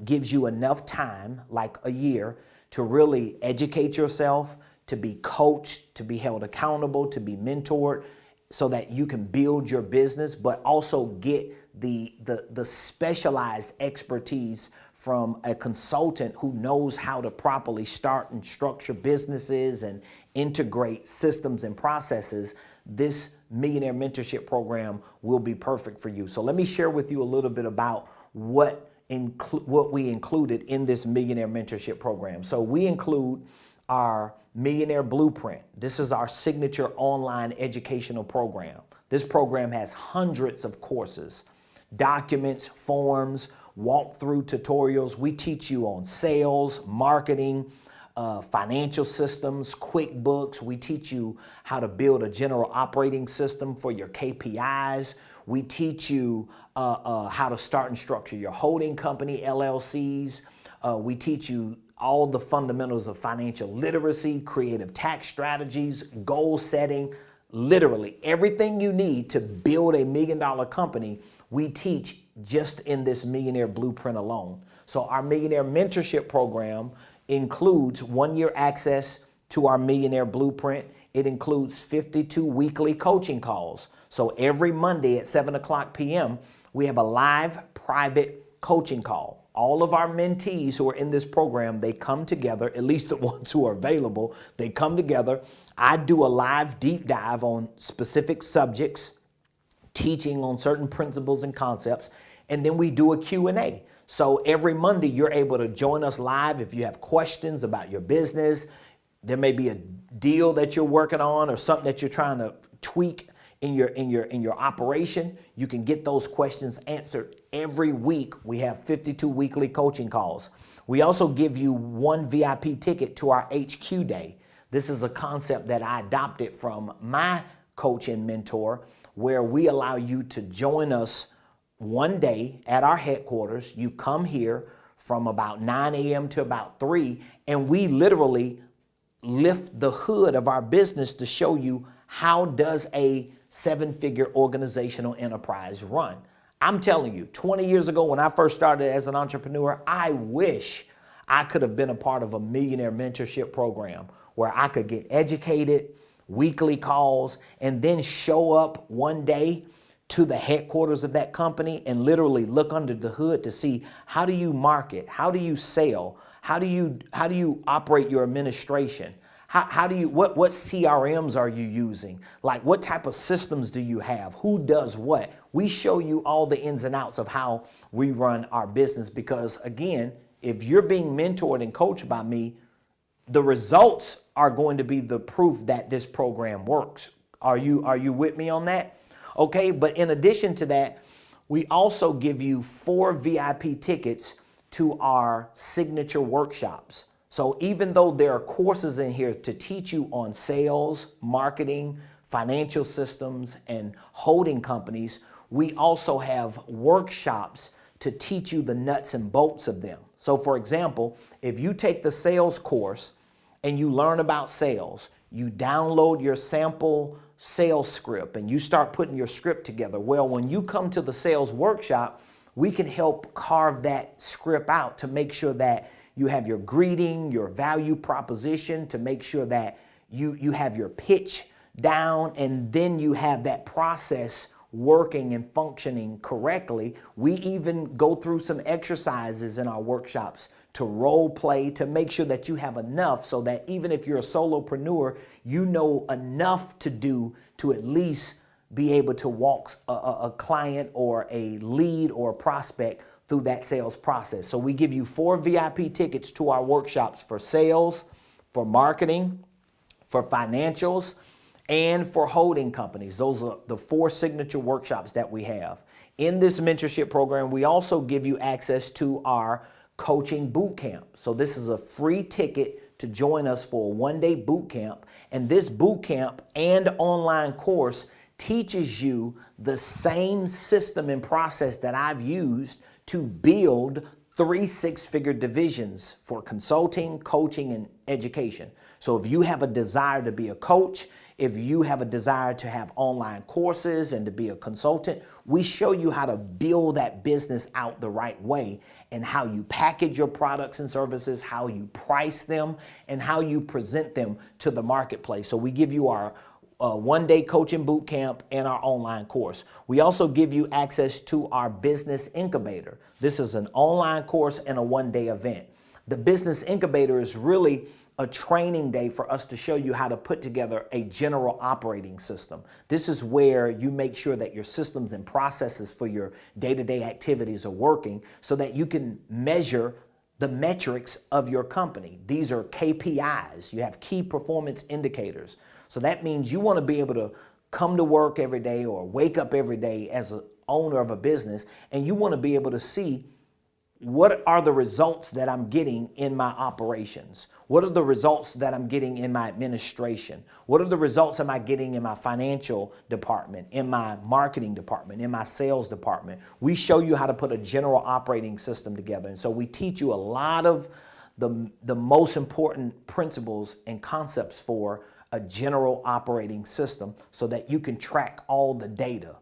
gives you enough time, like a year, to really educate yourself, to be coached, to be held accountable, to be mentored, so that you can build your business, but also get the specialized expertise from a consultant who knows how to properly start and structure businesses and integrate systems and processes, this Millionaire Mentorship program will be perfect for you. So let me share with you a little bit about what we included in this Millionaire Mentorship program. So we include our Millionaire Blueprint. This is our signature online educational program. This program has hundreds of courses, documents, forms, walkthrough tutorials. We teach you on sales, marketing, financial systems, QuickBooks. We teach you how to build a general operating system for your KPIs. We teach you how to start and structure your holding company, LLCs. We teach you all the fundamentals of financial literacy, creative tax strategies, goal setting, literally everything you need to build a $1 million company, we teach just in this Millionaire Blueprint alone. So our Millionaire Mentorship program includes 1-year access to our Millionaire Blueprint. It includes 52 weekly coaching calls. So every Monday at 7 p.m., we have a live private coaching call. All of our mentees who are in this program, they come together, at least the ones who are available, they come together. I do a live deep dive on specific subjects, teaching on certain principles and concepts, and then we do a Q&A. So every Monday, you're able to join us live if you have questions about your business. There may be a deal that you're working on or something that you're trying to tweak in your operation. You can get those questions answered every week. We have 52 weekly coaching calls. We also give you 1 VIP ticket to our HQ day. This is a concept that I adopted from my coach and mentor, where we allow you to join us one day at our headquarters. You come here from about 9 a.m. to about 3, and we literally lift the hood of our business to show you how does a 7-figure organizational enterprise run. I'm telling you, 20 years ago when I first started as an entrepreneur, I wish I could have been a part of a Millionaire Mentorship program where I could get educated, weekly calls, and then show up one day to the headquarters of that company and literally look under the hood to see how do you market, how do you sell, how do you operate your administration, how do you what CRMs are you using, like what type of systems do you have, who does what. We show you all the ins and outs of how we run our business, because again, if you're being mentored and coached by me, the results are going to be the proof that this program works. Are you with me on that? Okay, but in addition to that, we also give you 4 VIP tickets to our signature workshops. So even though there are courses in here to teach you on sales, marketing, financial systems, and holding companies, we also have workshops to teach you the nuts and bolts of them. So for example, if you take the sales course and you learn about sales, you download your sample sales script and you start putting your script together. Well, when you come to the sales workshop, we can help carve that script out to make sure that you have your greeting, your value proposition, to make sure that you have your pitch down, and then you have that process working and functioning correctly. We even go through some exercises in our workshops to role play to make sure that you have enough so that even if you're a solopreneur, you know enough to do to at least be able to walk a client or a lead or a prospect through that sales process. So we give you 4 VIP tickets to our workshops for sales, for marketing, for financials, and for holding companies. Those are the 4 signature workshops that we have. In this mentorship program, we also give you access to our coaching boot camp. So this is a free ticket to join us for a 1-day boot camp. And this boot camp and online course teaches you the same system and process that I've used to build 3 6-figure divisions for consulting, coaching, and education. So if you have a desire to be a coach, if you have a desire to have online courses and to be a consultant, we show you how to build that business out the right way, and how you package your products and services, how you price them, and how you present them to the marketplace. So we give you our one-day coaching boot camp, and our online course. We also give you access to our business incubator. This is an online course and a one-day event. The business incubator is really a training day for us to show you how to put together a general operating system. This is where you make sure that your systems and processes for your day-to-day activities are working so that you can measure the metrics of your company. These are KPIs. You have key performance indicators. So that means you want to be able to come to work every day or wake up every day as an owner of a business, and you want to be able to see what are the results that I'm getting in my operations? What are the results that I'm getting in my administration? What are the results am I getting in my financial department, in my marketing department, in my sales department? We show you how to put a general operating system together. And so we teach you a lot of the most important principles and concepts for a general operating system so that you can track all the data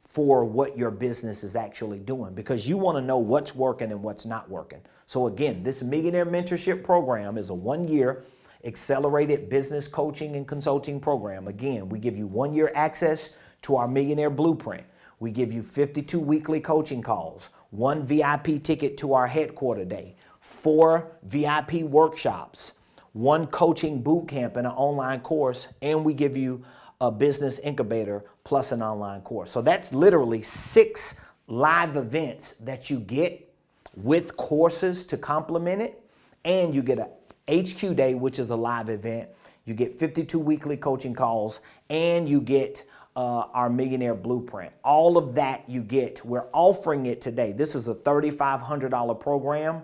for what your business is actually doing, because you want to know what's working and what's not working. So again, this Millionaire Mentorship program is a 1-year accelerated business coaching and consulting program. Again, we give you 1-year access to our Millionaire Blueprint. We give you 52 weekly coaching calls, 1 VIP ticket to our headquarter day, 4 VIP workshops, 1 coaching boot camp and an online course, and we give you a business incubator plus an online course. So that's literally 6 live events that you get with courses to complement it. And you get a HQ day, which is a live event. You get 52 weekly coaching calls, and you get our Millionaire Blueprint. All of that you get. We're offering it today. This is a $3,500 program.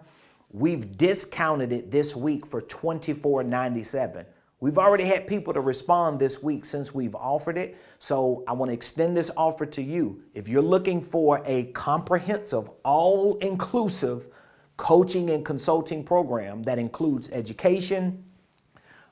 We've discounted it this week for $24.97. We've already had people to respond this week since we've offered it. So I want to extend this offer to you. If you're looking for a comprehensive, all-inclusive coaching and consulting program that includes education,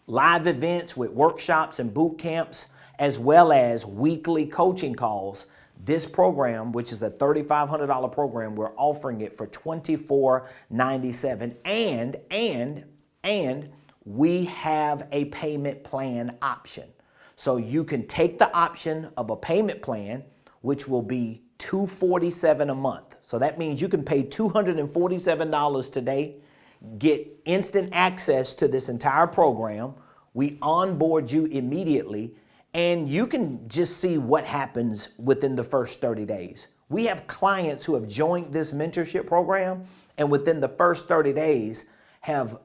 live events with workshops and boot camps, as well as weekly coaching calls, this program, which is a $3,500 program, we're offering it for $24.97. And we have a payment plan option. So you can take the option of a payment plan, which will be $247 a month. So that means you can pay $247 today, get instant access to this entire program. We onboard you immediately, and you can just see what happens within the first 30 days. We have clients who have joined this mentorship program, and within the first 30 days have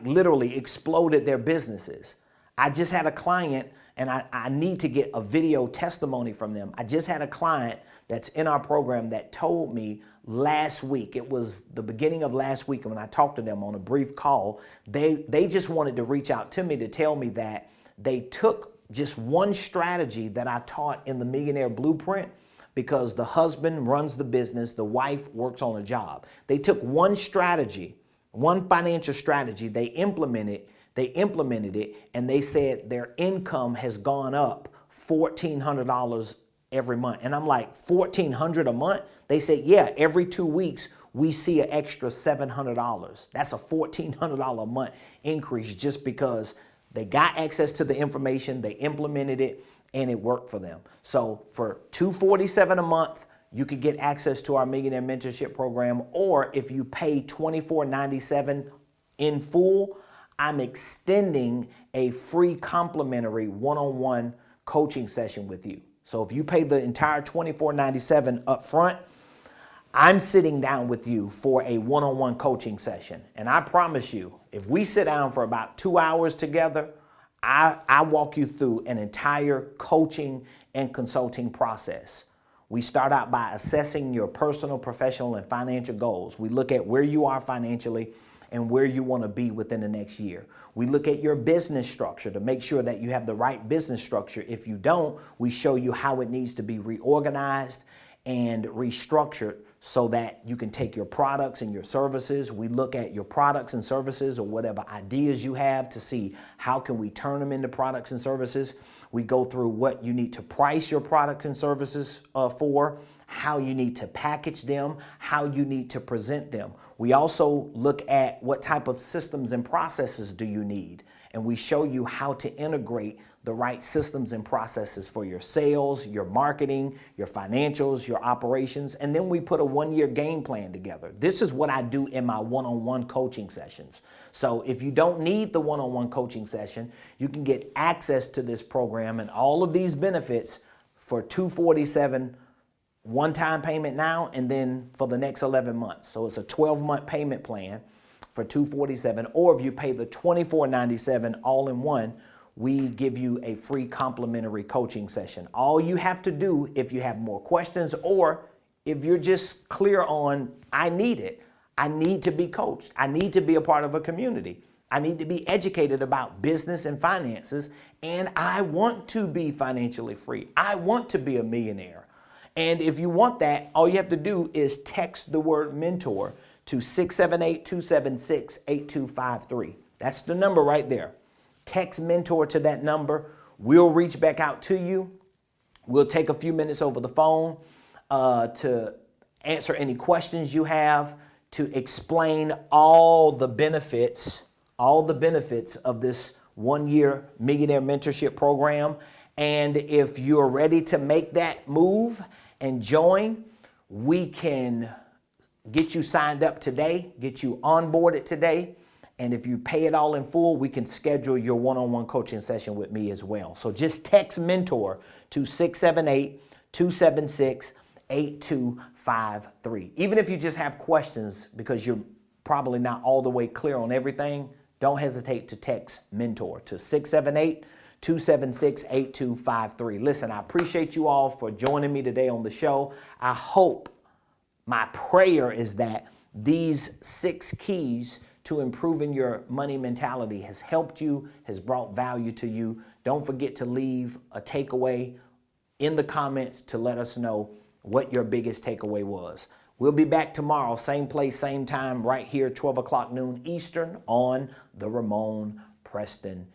literally exploded their businesses. I just had a client, and I need to get a video testimony from them. I just had a client that's in our program that told me last week, it was the beginning of last week, and when I talked to them on a brief call, they just wanted to reach out to me to tell me that they took just one strategy that I taught in the Millionaire Blueprint, because the husband runs the business, the wife works on a job. They took one strategy, one financial strategy, they implemented it, and they said their income has gone up $1,400 every month. And I'm like, $1,400 a month? They said, yeah, every 2 weeks we see an extra $700. That's a $1,400 a month increase just because they got access to the information, they implemented it, and it worked for them. So for $247 a month, you could get access to our Millionaire Mentorship program, or if you pay $24.97 in full, I'm extending a free complimentary one-on-one coaching session with you. So if you pay the entire $24.97 up front, I'm sitting down with you for a one-on-one coaching session. And I promise you, if we sit down for about 2 hours together, I walk you through an entire coaching and consulting process. We start out by assessing your personal, professional, and financial goals. We look at where you are financially and where you want to be within the next year. We look at your business structure to make sure that you have the right business structure. If you don't, we show you how it needs to be reorganized and restructured so that you can take your products and your services. We look at your products and services, or whatever ideas you have, to see how can we turn them into products and services. We go through what you need to price your products and services for, how you need to package them, how you need to present them. We also look at what type of systems and processes do you need. and we show you how to integrate the right systems and processes for your sales, your marketing, your financials, your operations, and then we put a 1-year game plan together. This is what I do in my one-on-one coaching sessions. So if you don't need the one-on-one coaching session, you can get access to this program and all of these benefits for $247 one-time payment now, and then for the next 11 months. So it's a 12-month payment plan for $247, or if you pay the $24.97 all in one, we give you a free complimentary coaching session. All you have to do, if you have more questions, or if you're just clear on, I need it, I need to be coached, I need to be a part of a community, I need to be educated about business and finances, and I want to be financially free, I want to be a millionaire. And if you want that, all you have to do is text the word mentor to 678-276-8253. That's the number right there. Text mentor to that number. We'll reach back out to you. We'll take a few minutes over the phone to answer any questions you have, to explain all the benefits of this 1-year Millionaire Mentorship program. And if you're ready to make that move and join, we can get you signed up today, get you onboarded today. And if you pay it all in full, we can schedule your one-on-one coaching session with me as well. So just text mentor to 678-276-8253. Even if you just have questions because you're probably not all the way clear on everything, don't hesitate to text mentor to 678-276-8253. Listen, I appreciate you all for joining me today on the show. I hope, my prayer is that these 6 keys to improving your money mentality has helped you, has brought value to you. Don't forget to leave a takeaway in the comments to let us know what your biggest takeaway was. We'll be back tomorrow, same place, same time, right here, 12 o'clock noon Eastern on the Ramonepreston